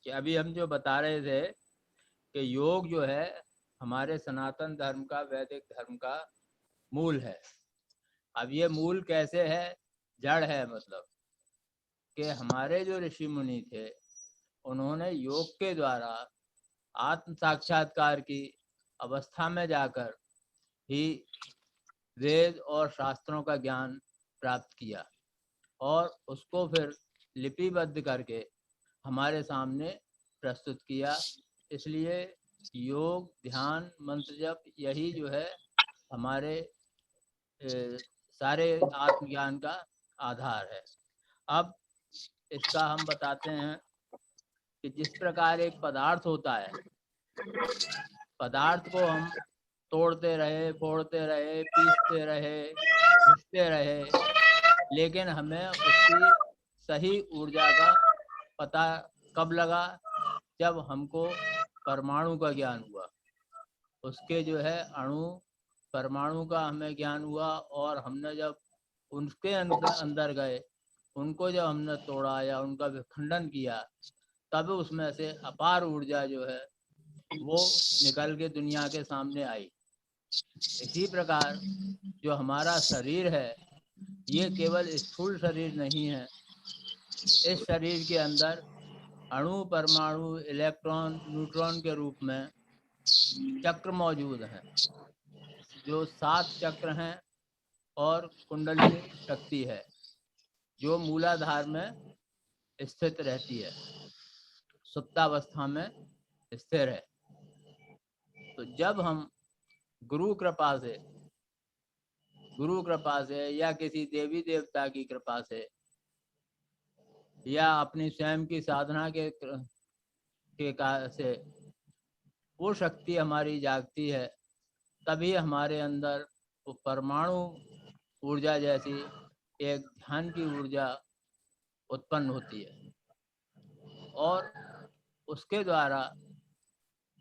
कि अभी हम जो बता रहे थे कि योग जो है हमारे सनातन धर्म का, वैदिक धर्म का मूल है। अब ये मूल कैसे है? जड़ है, मतलब कि हमारे जो ऋषि मुनि थे उन्होंने योग के द्वारा आत्म साक्षात्कार की अवस्था में जाकर ही वेद और शास्त्रों का ज्ञान प्राप्त किया और उसको फिर लिपिबद्ध करके हमारे सामने प्रस्तुत किया। इसलिए योग, ध्यान, मंत्र जप यही जो है हमारे सारे आत्मज्ञान का आधार है। अब इसका हम बताते हैं कि जिस प्रकार एक पदार्थ होता है, पदार्थ को हम तोड़ते रहे, फोड़ते रहे, पीसते रहे, घिसते रहे, लेकिन हमें उसकी सही ऊर्जा का पता कब लगा? जब हमको परमाणु का ज्ञान हुआ। उसके जो है अणु, परमाणु का हमें ज्ञान हुआ और हमने जब उनके अंदर गए, उनको जब हमने तोड़ा या उनका विखंडन किया, तब उसमें से अपार ऊर्जा जो है वो निकल के दुनिया के सामने आई। इसी प्रकार जो हमारा शरीर है, ये केवल स्थूल शरीर नहीं है। इस शरीर के अंदर अणु, परमाणु, इलेक्ट्रॉन, न्यूट्रॉन के रूप में चक्र मौजूद हैं, जो 7 चक्र हैं, और कुंडलिनी शक्ति है जो मूलाधार में स्थित रहती है, सुप्तावस्था में स्थिर है। तो जब हम गुरु कृपा से या किसी देवी देवता की कृपा से या अपनी स्वयं की साधना के से वो शक्ति हमारी जागती है, तभी हमारे अंदर वो परमाणु ऊर्जा जैसी एक ध्यान की ऊर्जा उत्पन्न होती है, और उसके द्वारा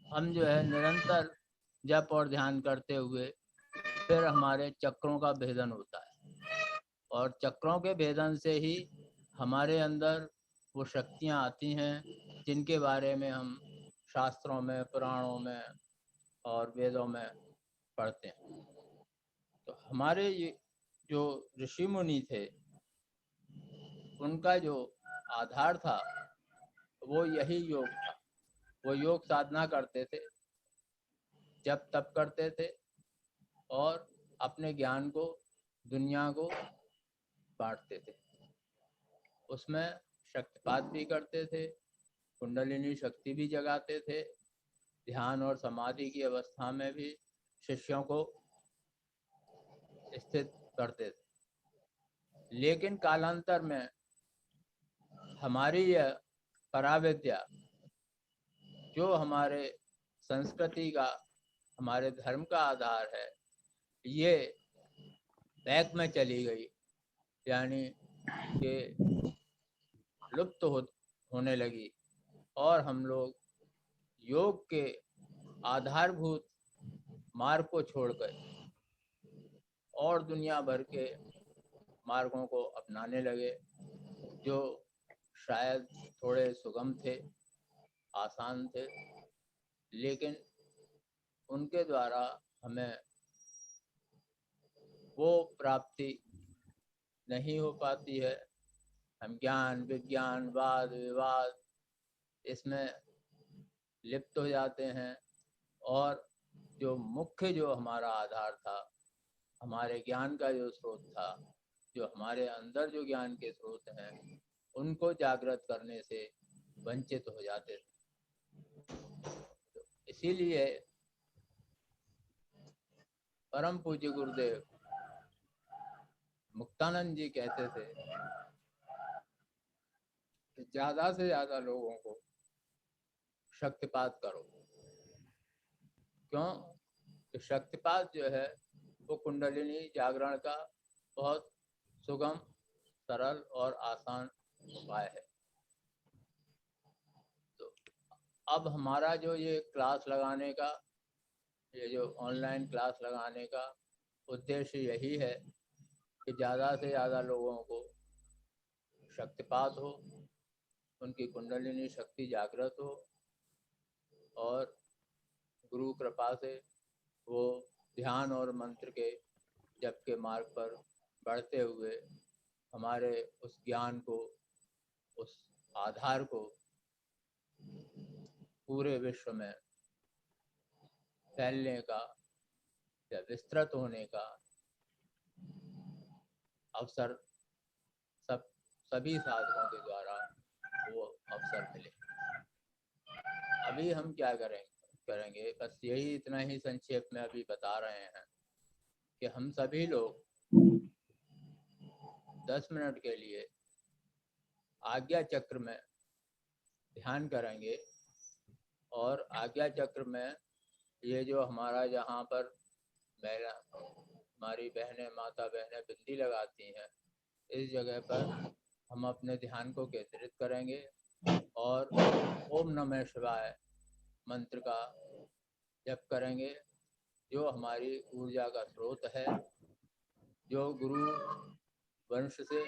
हम जो है निरंतर जप और ध्यान करते हुए फिर हमारे चक्रों का भेदन होता है, और चक्रों के भेदन से ही हमारे अंदर वो शक्तियाँ आती हैं जिनके बारे में हम शास्त्रों में, पुराणों में और वेदों में पढ़ते हैं। तो हमारे ये जो ऋषि मुनि थे, उनका जो आधार था वो यही योग था। वो योग साधना करते थे, जप तप करते थे, और अपने ज्ञान को, दुनिया को बांटते थे। उसमें शक्तिपात भी करते थे, कुंडलिनी शक्ति भी जगाते थे, ध्यान और समाधि की अवस्था में भी शिष्यों को स्थित करते थे। लेकिन कालांतर में हमारी यह पराविद्या, जो हमारे संस्कृति का, हमारे धर्म का आधार है, ये बैक में चली गई, यानी कि लुप्त होने लगी, और हम लोग योग के आधारभूत मार्ग को छोड़कर और दुनिया भर के मार्गों को अपनाने लगे, जो शायद थोड़े सुगम थे, आसान थे, लेकिन उनके द्वारा हमें वो प्राप्ति नहीं हो पाती है। हम ज्ञान, विज्ञान, वाद विवाद इसमें लिप्त हो जाते हैं, और जो मुख्य, जो हमारा आधार था, हमारे ज्ञान का जो स्रोत था, जो हमारे अंदर जो ज्ञान के स्रोत हैं, उनको जागृत करने से वंचित हो जाते थे। तो इसीलिए परम पूज्य गुरुदेव मुक्तानंद जी कहते थे कि ज़्यादा से ज़्यादा लोगों को शक्तिपात करो। क्यों? कि शक्तिपात जो है वो कुंडलिनी जागरण का बहुत सुगम, सरल और आसान उपाय है। तो अब हमारा जो ये क्लास लगाने का, ये जो ऑनलाइन क्लास लगाने का उद्देश्य यही है कि ज़्यादा से ज़्यादा लोगों को शक्तिपात हो, उनकी कुंडलिनी शक्ति जागृत हो और गुरु कृपा से वो ध्यान और मंत्र के जप के मार्ग पर बढ़ते हुए हमारे उस ज्ञान को, उस आधार को पूरे विश्व में फैलने का या विस्तृत होने का अवसर सभी साधकों के द्वारा वो अवसर मिले। अभी हम क्या करेंगे बस यही इतना ही संक्षेप में अभी बता रहे हैं कि हम सभी लोग 10 मिनट के लिए आज्ञा चक्र में ध्यान करेंगे और आज्ञा चक्र में ये जो हमारा जहाँ पर हमारी बहनें, माता बहनें बिंदी लगाती हैं, इस जगह पर हम अपने ध्यान को केंद्रित करेंगे और ओम नमः शिवाय मंत्र का जप करेंगे, जो हमारी ऊर्जा का स्रोत है, जो गुरु वंश से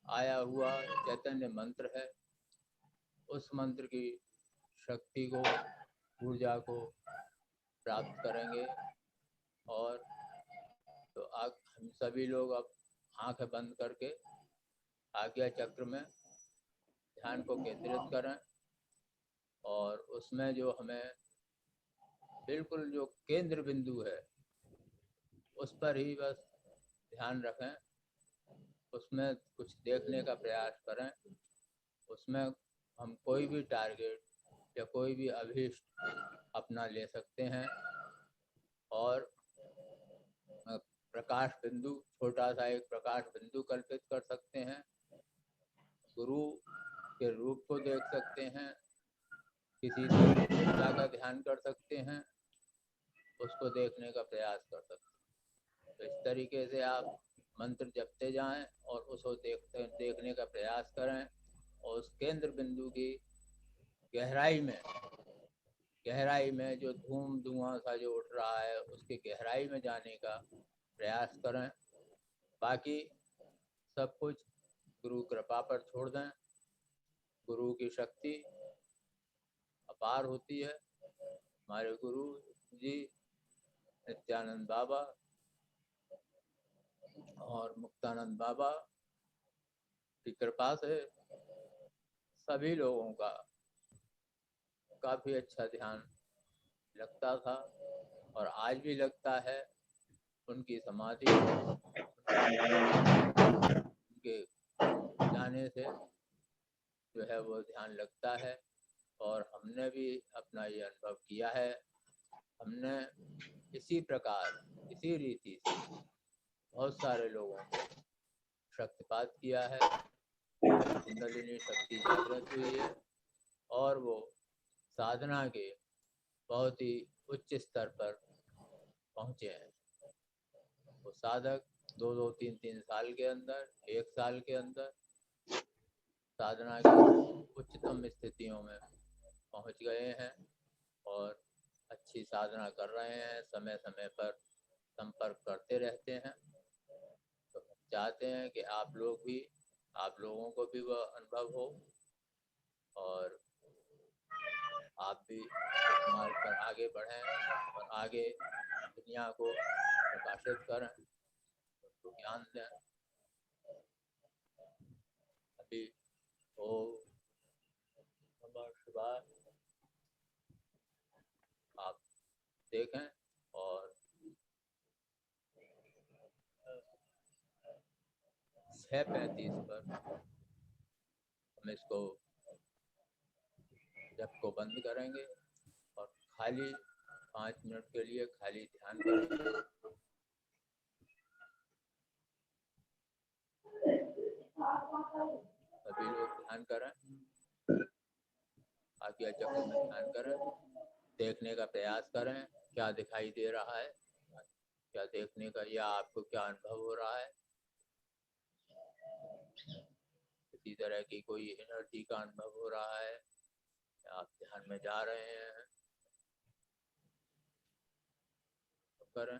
आया हुआ चैतन्य मंत्र है। उस मंत्र की शक्ति को, ऊर्जा को प्राप्त करेंगे और तो हम सभी लोग अब आंखें बंद करके आज्ञा चक्र में ध्यान को केंद्रित करें और उसमें जो हमें बिल्कुल जो केंद्र बिंदु है उस पर ही बस ध्यान रखें, उसमें कुछ देखने का प्रयास करें। उसमें हम कोई भी टारगेट या कोई भी अभीष्ट अपना ले सकते हैं और प्रकाश बिंदु, छोटा सा एक प्रकाश बिंदु कल्पित कर सकते हैं, गुरु के रूप को देख सकते हैं, किसी देवता का ध्यान कर सकते हैं, उसको देखने का प्रयास कर सकते हैं। तो इस तरीके से आप मंत्र जपते जाएं और उसको देखने का प्रयास करें और उस केंद्र बिंदु की गहराई में जो धुआं सा जो उठ रहा है उसकी गहराई में जाने का प्रयास करें। बाकी सब कुछ गुरु कृपा पर छोड़ दें। गुरु की शक्ति अपार होती है। हमारे गुरु जी नित्यानंद बाबा और मुक्तानंद बाबा की कृपा से सभी लोगों का काफ़ी अच्छा ध्यान लगता था और आज भी लगता है। उनकी समाधि, उनके जाने से जो है वो ध्यान लगता है और हमने भी अपना ये अनुभव किया है। हमने इसी प्रकार, इसी रीति से बहुत सारे लोगों को शक्तिपात किया है, कुंडलिनी शक्ति जागृत हुई है और वो साधना के बहुत ही उच्च स्तर पर पहुँचे हैं। वो साधक 2-2, 3-3 साल के अंदर, 1 साल के अंदर साधना की उच्चतम स्थितियों में पहुँच गए हैं और अच्छी साधना कर रहे हैं, समय समय पर संपर्क करते रहते हैं। तो चाहते हैं कि आप लोगों को भी वह अनुभव हो और आप भी इस मार्ग पर आगे बढ़ें और आगे दुनिया को प्रकाशित करें, उसको ज्ञान दें। अभी ओम नमः शिवाय आप देखें और 6:35 पर हम इसको जप को बंद करेंगे और खाली 5 मिनट के लिए खाली ध्यान करेंगे। सभी लोग ध्यान करें, आज्ञा चक्र में ध्यान करें, देखने का प्रयास करें क्या दिखाई दे रहा है, क्या देखने का या आपको क्या अनुभव हो रहा है। किसी तरह की कोई एनर्जी का अनुभव हो रहा है, आप ध्यान में जा रहे हैं, तो करें।